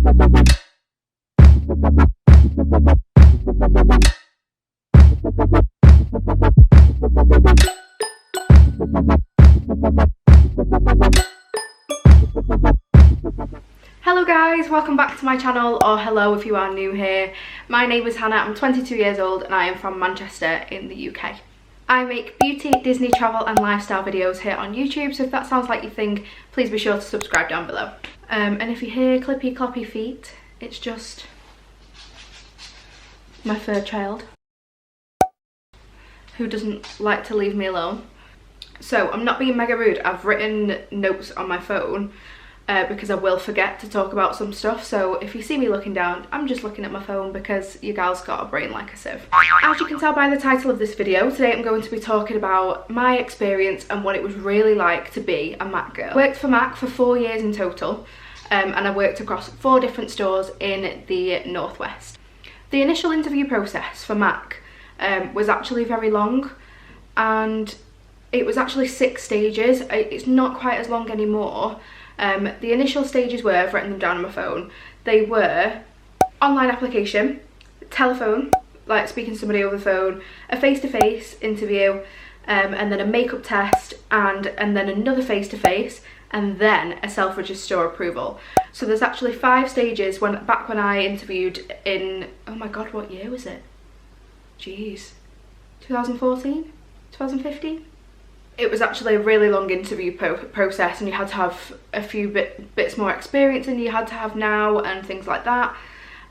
Hello guys, welcome back to my channel, or hello if you are new here. My name is Hannah, I'm 22 years old and I am from Manchester in the UK. I make beauty, Disney, travel and lifestyle videos here on YouTube, so if that sounds like your thing, please be sure to subscribe down below. And if you hear clippy cloppy feet, it's just my third child, who doesn't like to leave me alone. So I'm not being mega rude, I've written notes on my phone because I will forget to talk about some stuff, so if you see me looking down, I'm just looking at my phone because your gal's got a brain like a sieve. As you can tell by the title of this video, today I'm going to be talking about my experience and what it was really like to be a MAC girl. I worked for MAC for 4 years in total, and I worked across 4 different stores in the Northwest. The initial interview process for MAC was actually very long, and it was actually 6 stages. It's not quite as long anymore. The initial stages were, I've written them down on my phone, they were online application, telephone, like speaking to somebody over the phone, a face-to-face interview, and then a makeup test, and then another face-to-face, and then a self-register store approval. So there's actually 5 stages. Back when I interviewed in, oh my god, what year was it? Jeez, 2014? 2015? It was actually a really long interview process, and you had to have a few bits more experience than you had to have now and things like that.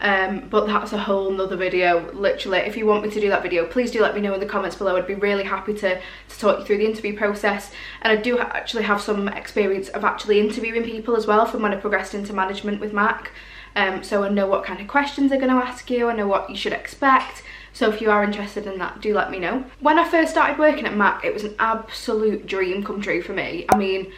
But that's a whole nother video. Literally, if you want me to do that video, please do let me know in the comments below. I'd be really happy to talk you through the interview process. And I do actually have some experience of actually interviewing people as well from when I progressed into management with MAC. So I know what kind of questions they're going to ask you, I know what you should expect. So if you are interested in that, do let me know. When I first started working at MAC, it was an absolute dream come true for me. I mean,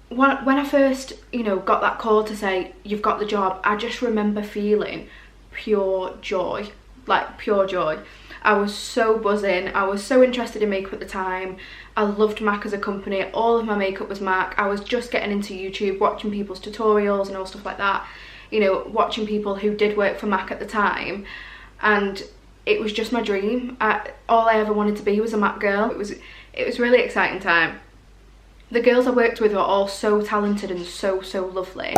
when I first, got that call to say, you've got the job, I just remember feeling pure joy, like pure joy. I was so buzzing, I was so interested in makeup at the time. I loved MAC as a company, all of my makeup was MAC. I was just getting into YouTube, watching people's tutorials and all stuff like that. Watching people who did work for MAC at the time, and it was just my dream. All I ever wanted to be was a MAC girl. It was a really exciting time. The girls I worked with were all so talented and so lovely,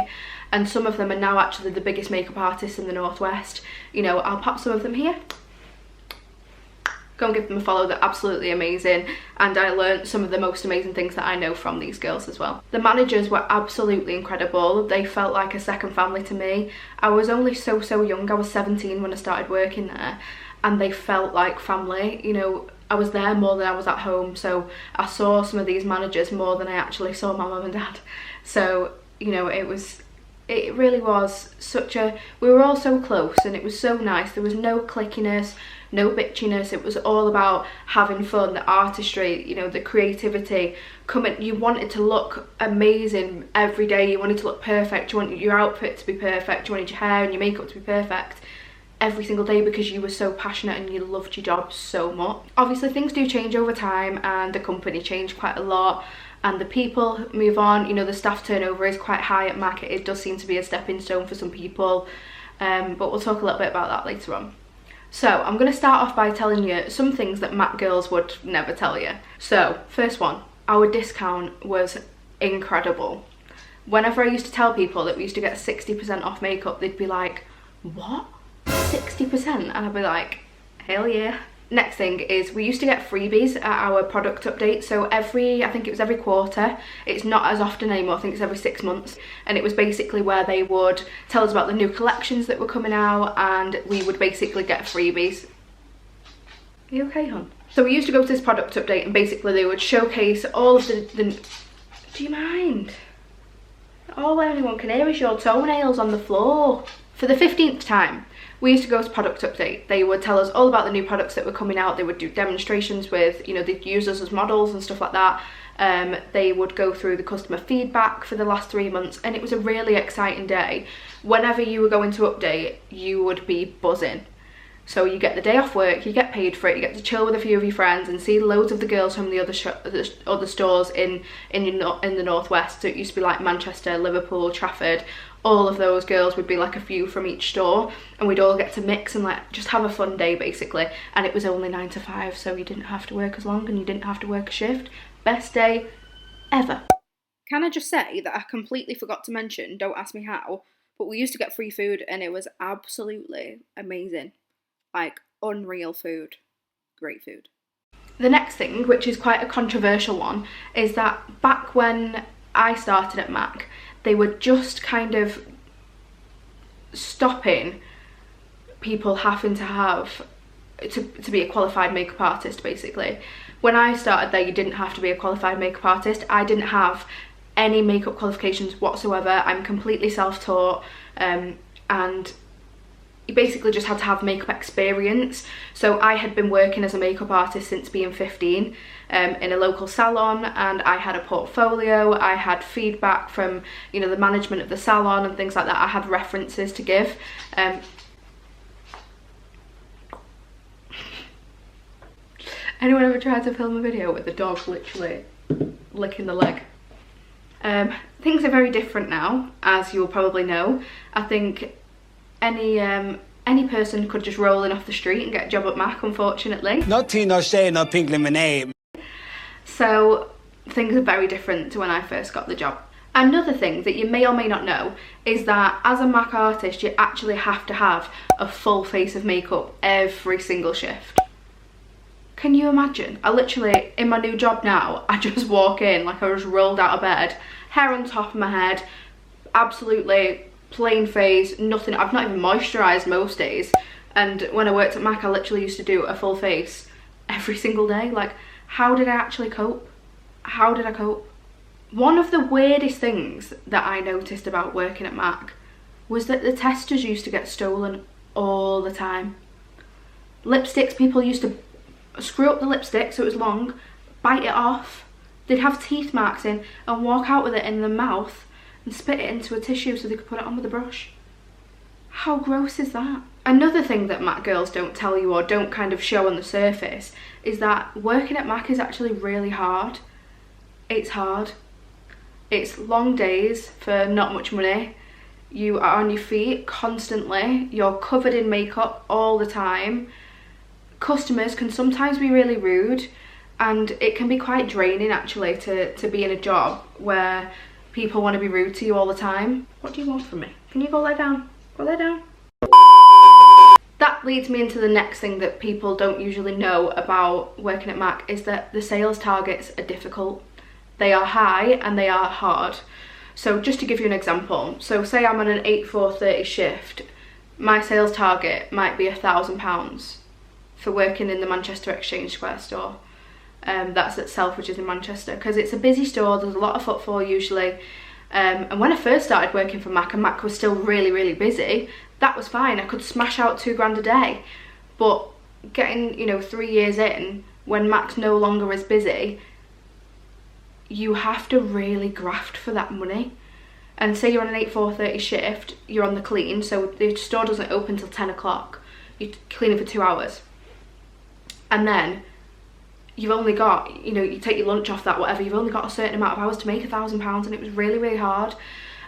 and some of them are now actually the biggest makeup artists in the Northwest. I'll pop some of them here. Go and give them a follow, they're absolutely amazing, and I learned some of the most amazing things that I know from these girls as well. The managers were absolutely incredible. They felt like a second family to me. I was only so young, I was 17 when I started working there, and they felt like family. I was there more than I was at home, so I saw some of these managers more than I actually saw my mum and dad. So it really was we were all so close, and it was so nice. There was no clickiness, no bitchiness. It was all about having fun, the artistry, the creativity. You wanted to look amazing every day, you wanted to look perfect, you wanted your outfit to be perfect, you wanted your hair and your makeup to be perfect every single day, because you were so passionate and you loved your job so much. Obviously things do change over time, and the company changed quite a lot, and the people move on. The staff turnover is quite high at MAC. It does seem to be a stepping stone for some people, but we'll talk a little bit about that later on. So I'm going to start off by telling you some things that MAC girls would never tell you. So first one, our discount was incredible. Whenever I used to tell people that we used to get 60% off makeup, they'd be like, what? 60%? And I'd be like, hell yeah. Next thing is, we used to get freebies at our product update. So I think it was every quarter. It's not as often anymore, I think it's every 6 months. And it was basically where they would tell us about the new collections that were coming out, and we would basically get freebies. Are you okay, hon? So we used to go to this product update, and basically they would showcase all of the do you mind? All anyone can hear is your toenails on the floor. For the 15th time, we used to go to product update. They would tell us all about the new products that were coming out. They would do demonstrations with, they'd use us as models and stuff like that. They would go through the customer feedback for the last 3 months, and it was a really exciting day. Whenever you were going to update, you would be buzzing. So you get the day off work, you get paid for it, you get to chill with a few of your friends and see loads of the girls from the other stores in the Northwest. So it used to be like Manchester, Liverpool, Trafford, all of those girls would be like a few from each store, and we'd all get to mix and like just have a fun day basically. And it was only 9 to 5, so you didn't have to work as long and you didn't have to work a shift. Best day ever. Can I just say that I completely forgot to mention, don't ask me how, but we used to get free food and it was absolutely amazing. Like unreal food. Great food. The next thing, which is quite a controversial one, is that back when I started at MAC, they were just kind of stopping people having to have to be a qualified makeup artist basically. When I started there, you didn't have to be a qualified makeup artist. I didn't have any makeup qualifications whatsoever. I'm completely self-taught, and you basically just had to have makeup experience. So I had been working as a makeup artist since being 15 in a local salon, and I had a portfolio, I had feedback from, you know, the management of the salon and things like that. I had references to give. Anyone ever tried to film a video with the dog literally licking the leg? Things are very different now, as you'll probably know. I think any person could just roll in off the street and get a job at MAC, unfortunately. No tea, no shade, no pink lemonade. So things are very different to when I first got the job. Another thing that you may or may not know is that as a MAC artist, you actually have to have a full face of makeup every single shift. Can you imagine? I literally, in my new job now, I just walk in like I was rolled out of bed, hair on top of my head, absolutely plain face, nothing. I've not even moisturised most days. And when I worked at MAC, I literally used to do a full face every single day. Like, how did I actually cope? How did I cope? One of the weirdest things that I noticed about working at MAC was that the testers used to get stolen all the time. Lipsticks, people used to screw up the lipstick so it was long, bite it off. They'd have teeth marks in and walk out with it in their mouth and spit it into a tissue so they could put it on with a brush. How gross is that? Another thing that MAC girls don't tell you or don't kind of show on the surface is that working at MAC is actually really hard. It's hard. It's long days for not much money. You are on your feet constantly. You're covered in makeup all the time. Customers can sometimes be really rude, and it can be quite draining actually to be in a job where people want to be rude to you all the time. What do you want from me? Can you go lie down? Go lie down. That leads me into the next thing that people don't usually know about working at MAC, is that the sales targets are difficult. They are high and they are hard. So just to give you an example, so say I'm on an 8-4-30 shift, my sales target might be £1,000 for working in the Manchester Exchange Square store. That's at Selfridges in Manchester, because it's a busy store, there's a lot of footfall usually. And when I first started working for MAC and MAC was still really, really busy, that was fine. I could smash out £2 a day. But getting, you know, 3 years in, when MAC's no longer as busy, you have to really graft for that money. And say you're on an 8-4-30 shift, you're on the clean, so the store doesn't open till 10 o'clock. You're cleaning for 2 hours. And then you've only got, you know, you take your lunch off that, whatever, you've only got a certain amount of hours to make £1,000, and it was really, really hard.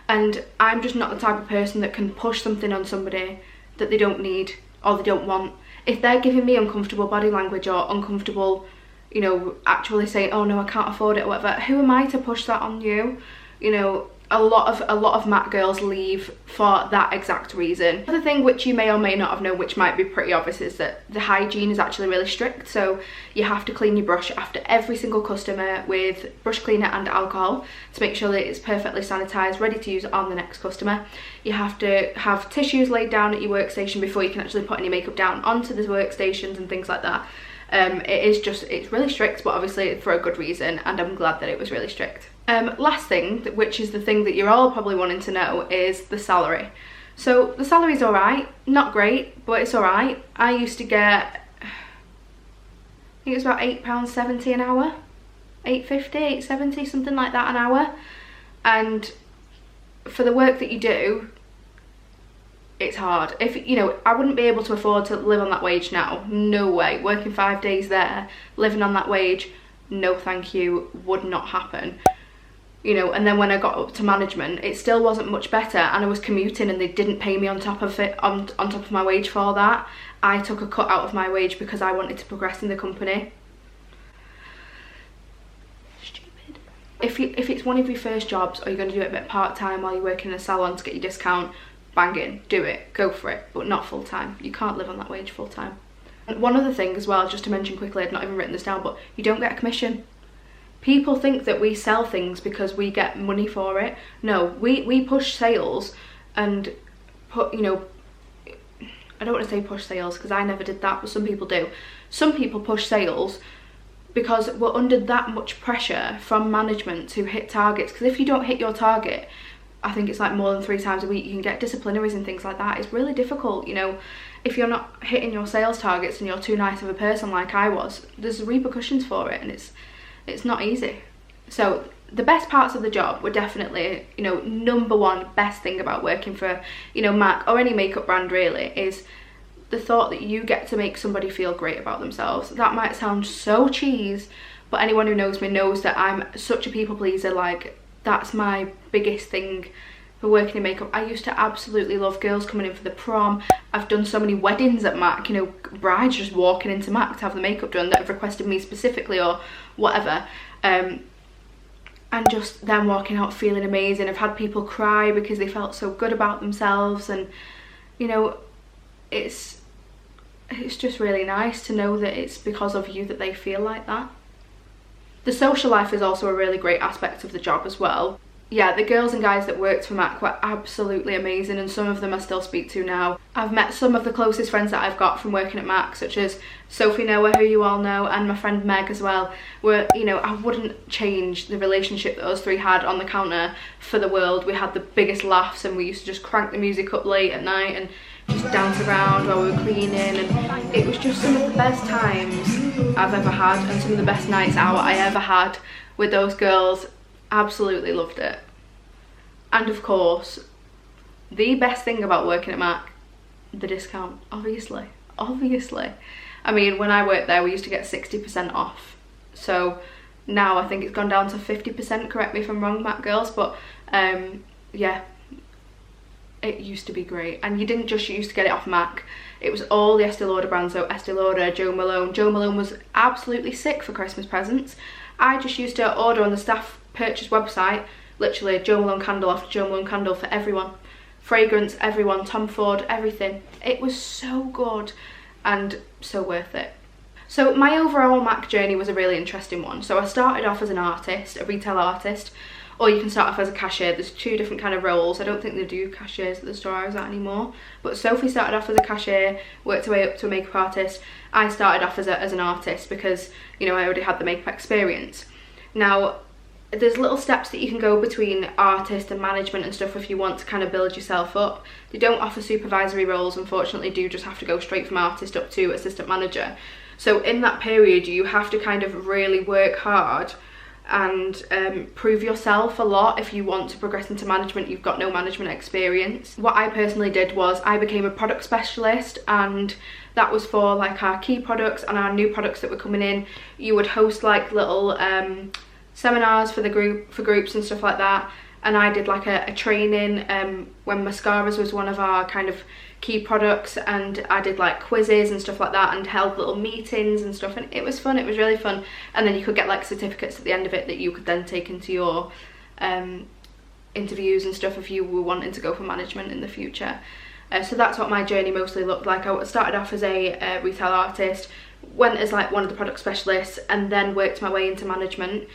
And I'm just not the type of person that can push something on somebody that they don't need or they don't want. If they're giving me uncomfortable body language or uncomfortable, you know, actually saying, oh no, I can't afford it or whatever, who am I to push that on you? You know, a lot of MAC girls leave for that exact reason. Another thing which you may or may not have known, which might be pretty obvious, is that the hygiene is actually really strict. So you have to clean your brush after every single customer with brush cleaner and alcohol to make sure that it's perfectly sanitized, ready to use on the next customer. You have to have tissues laid down at your workstation before you can actually put any makeup down onto the workstations and things like that. It's really strict, but obviously for a good reason, and I'm glad that it was really strict. Last thing, which is the thing that you're all probably wanting to know, is the salary. So the salary's alright, not great, but it's alright. I used to get, I think it was about £8.70 an hour, £8.50, £8.70, something like that an hour. And for the work that you do, it's hard. If, you know, I wouldn't be able to afford to live on that wage now, no way. Working 5 days there, living on that wage, no thank you, would not happen. you know. And then when I got up to management, it still wasn't much better, and I was commuting and they didn't pay me on top of it, on top of my wage for that. I took a cut out of my wage because I wanted to progress in the company. Stupid. If it's one of your first jobs, or you're going to do it a bit part-time while you're working in a salon to get your discount, bang in, do it, go for it, but not full-time. You can't live on that wage full-time. And one other thing as well, just to mention quickly, I've not even written this down, but you don't get a commission. People think that we sell things because we get money for it. No, we push sales and put, you know, I don't want to say push sales because I never did that, but some people do. Some people push sales because we're under that much pressure from management to hit targets, because if you don't hit your target, I think it's like more than 3 times a week, you can get disciplinaries and things like that. It's really difficult, you know. If you're not hitting your sales targets and you're too nice of a person like I was, there's repercussions for it, and it's not easy. So the best parts of the job were definitely, you know, number one best thing about working for, you know, MAC or any makeup brand really, is the thought that you get to make somebody feel great about themselves. That might sound so cheese, but anyone who knows me knows that I'm such a people pleaser. Like, that's my biggest thing for working in makeup. I used to absolutely love girls coming in for the prom. I've done so many weddings at MAC, you know, brides just walking into MAC to have the makeup done that have requested me specifically or whatever. And just them walking out feeling amazing. I've had people cry because they felt so good about themselves, and you know, it's just really nice to know that it's because of you that they feel like that. The social life is also a really great aspect of the job as well. Yeah, the girls and guys that worked for MAC were absolutely amazing, and some of them I still speak to now. I've met some of the closest friends that I've got from working at MAC, such as Sophie Noah, who you all know, and my friend Meg as well. Where, you know, I wouldn't change the relationship that us 3 had on the counter for the world. We had the biggest laughs, and we used to just crank the music up late at night and just dance around while we were cleaning, and it was just some of the best times I've ever had, and some of the best nights out I ever had with those girls. Absolutely loved it. And of course, the best thing about working at MAC, the discount, obviously. I mean, when I worked there, we used to get 60% off. So now I think it's gone down to 50%, correct me if I'm wrong, MAC girls, but yeah, it used to be great. And you didn't just used to get it off MAC, it was all the Estee Lauder brands, so Estee Lauder, Jo Malone. Jo Malone was absolutely sick for Christmas presents. I just used to order on the staff purchase website, literally Jo Malone candle after Jo Malone candle for everyone. Fragrance, everyone, Tom Ford, everything. It was so good and so worth it. So my overall MAC journey was a really interesting one. So I started off as an artist, a retail artist, or you can start off as a cashier. There's 2 different kind of roles. I don't think they do cashiers at the store I was at anymore. But Sophie started off as a cashier, worked her way up to a makeup artist. I started off as an artist because, you know, I already had the makeup experience. Now, there's little steps that you can go between artist and management and stuff if you want to kind of build yourself up. They don't offer supervisory roles, unfortunately. Do just have to go straight from artist up to assistant manager. So in that period, you have to kind of really work hard and prove yourself a lot if you want to progress into management. You've got no management experience. What I personally did was I became a product specialist, and that was for like our key products and our new products that were coming in. You would host like little seminars for groups and stuff like that, and I did like a training when mascaras was one of our kind of key products, and I did like quizzes and stuff like that and held little meetings and stuff, and it was fun. It was really fun. And then you could get like certificates at the end of it that you could then take into your interviews and stuff if you were wanting to go for management in the future. So that's what my journey mostly looked like. I started off as a retail artist, went as like one of the product specialists, and then worked my way into management.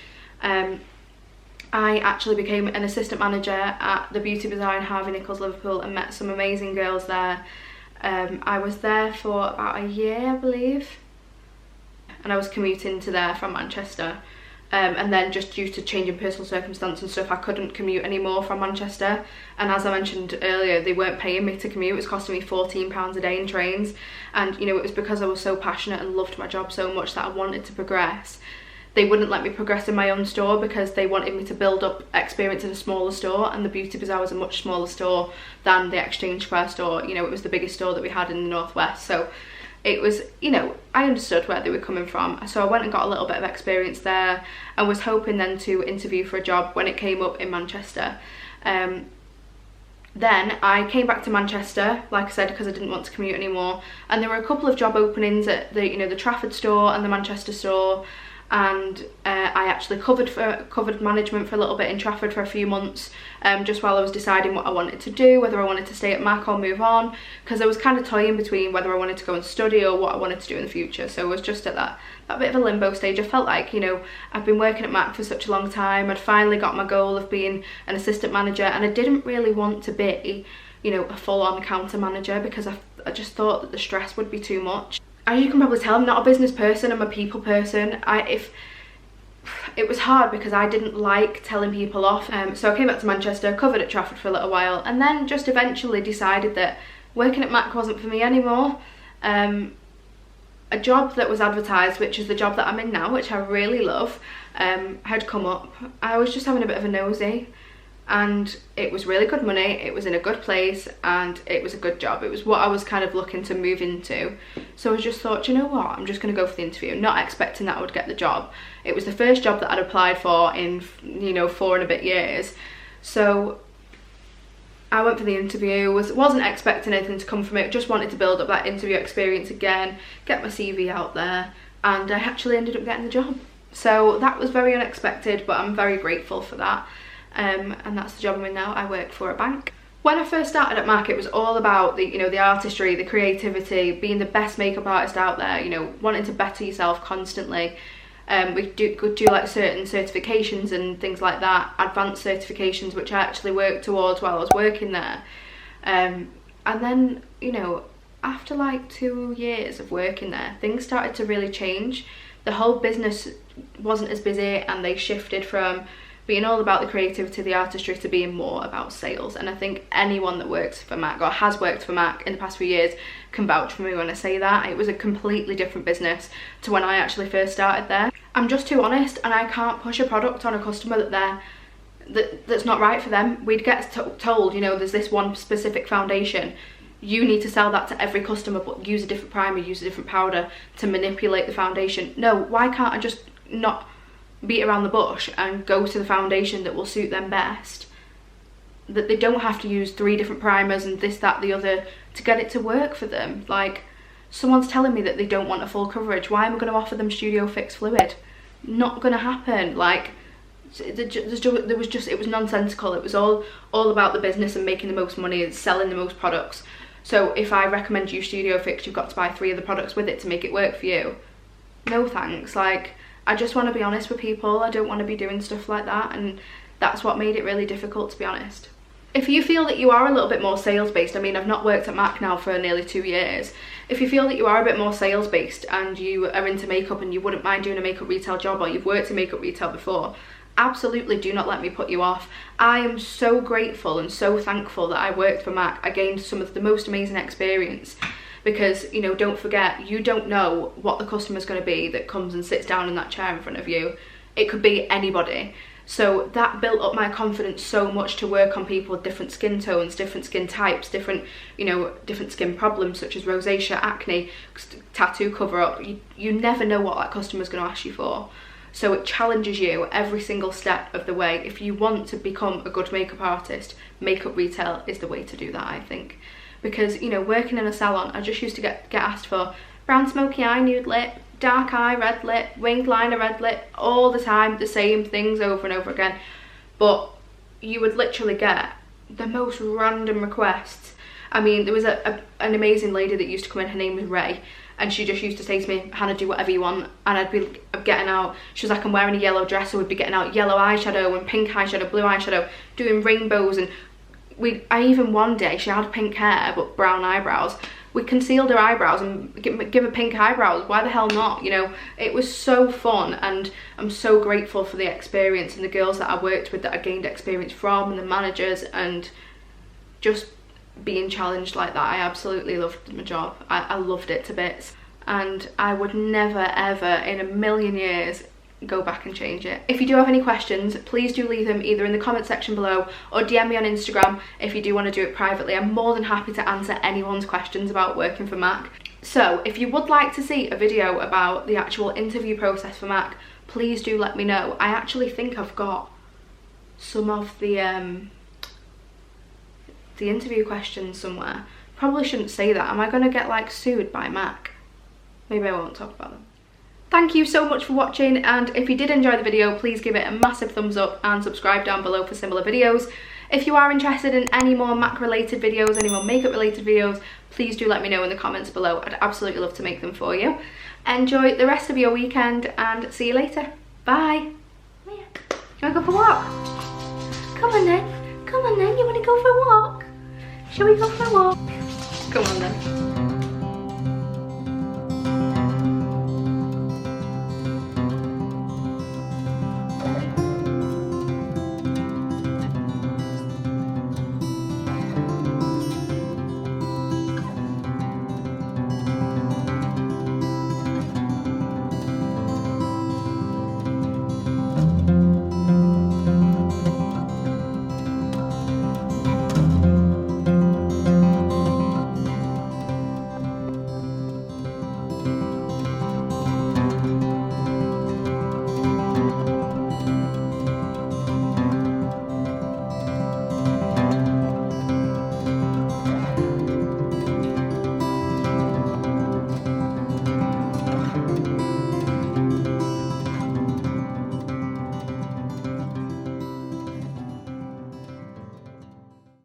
I actually became an assistant manager at the Beauty Bazaar in Harvey Nichols, Liverpool, and met some amazing girls there. I was there for about a year, I believe, and I was commuting to there from Manchester. And then just due to changing personal circumstance and stuff, I couldn't commute anymore from Manchester. And as I mentioned earlier, they weren't paying me to commute. It was costing me £14 a day in trains. And, you know, it was because I was so passionate and loved my job so much that I wanted to progress. They wouldn't let me progress in my own store because they wanted me to build up experience in a smaller store, and the Beauty Bazaar was a much smaller store than the Exchange Square store. You know, it was the biggest store that we had in the Northwest. So it was, you know, I understood where they were coming from. So I went and got a little bit of experience there and was hoping then to interview for a job when it came up in Manchester. Then I came back to Manchester, like I said, because I didn't want to commute anymore, and there were a couple of job openings at the, you know, the Trafford store and the Manchester store, and I actually covered management for a little bit in Trafford for a few months, just while I was deciding what I wanted to do, whether I wanted to stay at Mac or move on, because I was kind of toying between whether I wanted to go and study or what I wanted to do in the future. So I was just at that bit of a limbo stage. I felt like, you know, I've been working at Mac for such a long time, I'd finally got my goal of being an assistant manager, and I didn't really want to be, you know, a full-on counter manager, because I just thought that the stress would be too much. As you can probably tell, I'm not a business person, I'm a people person. It was hard because I didn't like telling people off. So I came back to Manchester, covered at Trafford for a little while, and then just eventually decided that working at Mac wasn't for me anymore. A job that was advertised, which is the job that I'm in now, which I really love, had come up. I was just having a bit of a nosy, and it was really good money, it was in a good place, and it was a good job. It was what I was kind of looking to move into. So I just thought, you know what, I'm just going to go for the interview, not expecting that I would get the job. It was the first job that I'd applied for in, you know, 4 and a bit years. So I went for the interview, wasn't expecting anything to come from it, just wanted to build up that interview experience again, get my CV out there, and I actually ended up getting the job. So that was very unexpected, but I'm very grateful for that. And that's the job I'm in now. I work for a bank. When I first started at Mac, it was all about the, you know, the artistry, the creativity, being the best makeup artist out there, you know, wanting to better yourself constantly. We could do like certain certifications and things like that, advanced certifications, which I actually worked towards while I was working there. And then, you know, after like 2 years of working there, things started to really change. The whole business wasn't as busy, and they shifted from being all about the creativity, the artistry, to being more about sales. And I think anyone that works for Mac or has worked for Mac in the past few years can vouch for me when I say that. It was a completely different business to when I actually first started there. I'm just too honest, and I can't push a product on a customer that's not right for them. We'd get told, you know, there's this one specific foundation, you need to sell that to every customer, but use a different primer, use a different powder to manipulate the foundation. No, why can't I just not beat around the bush and go to the foundation that will suit them best? That they don't have to use 3 different primers and this, that, the other to get it to work for them. Like, someone's telling me that they don't want a full coverage, why am I going to offer them Studio Fix Fluid? Not going to happen. Like, it was nonsensical. It was all about the business and making the most money and selling the most products. So if I recommend you Studio Fix, you've got to buy 3 of the products with it to make it work for you. No thanks. Like, I just want to be honest with people. I don't want to be doing stuff like that, and that's what made it really difficult, to be honest. If you feel that you are a little bit more sales based, I mean, I've not worked at Mac now for nearly 2 years. If you feel that you are a bit more sales based and you are into makeup and you wouldn't mind doing a makeup retail job, or you've worked in makeup retail before, absolutely do not let me put you off. I am so grateful and so thankful that I worked for Mac. I gained some of the most amazing experience, because, you know, don't forget, you don't know what the customer's going to be that comes and sits down in that chair in front of you. It could be anybody. So that built up my confidence so much to work on people with different skin tones, different skin types, different skin problems such as rosacea, acne, tattoo cover up. You never know what that customer's going to ask you for. So it challenges you every single step of the way. If you want to become a good makeup artist, makeup retail is the way to do that, I think. Because, you know, working in a salon, I just used to get asked for brown smoky eye, nude lip, dark eye, red lip, winged liner, red lip, all the time, the same things over and over again. But you would literally get the most random requests. I mean, there was an amazing lady that used to come in, her name was Ray, and she just used to say to me, Hannah, do whatever you want. And I'd be getting out, she was like, I'm wearing a yellow dress, so we'd be getting out yellow eyeshadow and pink eyeshadow, blue eyeshadow, doing rainbows, and I even one day, she had pink hair but brown eyebrows. We concealed her eyebrows and give her pink eyebrows. Why the hell not? You know, it was so fun, and I'm so grateful for the experience and the girls that I worked with that I gained experience from, and the managers, and just being challenged like that. I absolutely loved my job. I loved it to bits, and I would never ever in a million years go back and change it. If you do have any questions, please do leave them either in the comment section below or DM me on Instagram if you do want to do it privately. I'm more than happy to answer anyone's questions about working for Mac. So if you would like to see a video about the actual interview process for Mac, please do let me know. I actually think I've got some of the interview questions somewhere. Probably shouldn't say that. Am I going to get like sued by Mac? Maybe I won't talk about them. Thank you so much for watching, and if you did enjoy the video, please give it a massive thumbs up and subscribe down below for similar videos. If you are interested in any more Mac related videos, any more makeup related videos, please do let me know in the comments below. I'd absolutely love to make them for you. Enjoy the rest of your weekend and see you later. Bye. You wanna go for a walk? Come on then. Come on then, you wanna go for a walk? Shall we go for a walk? Come on then.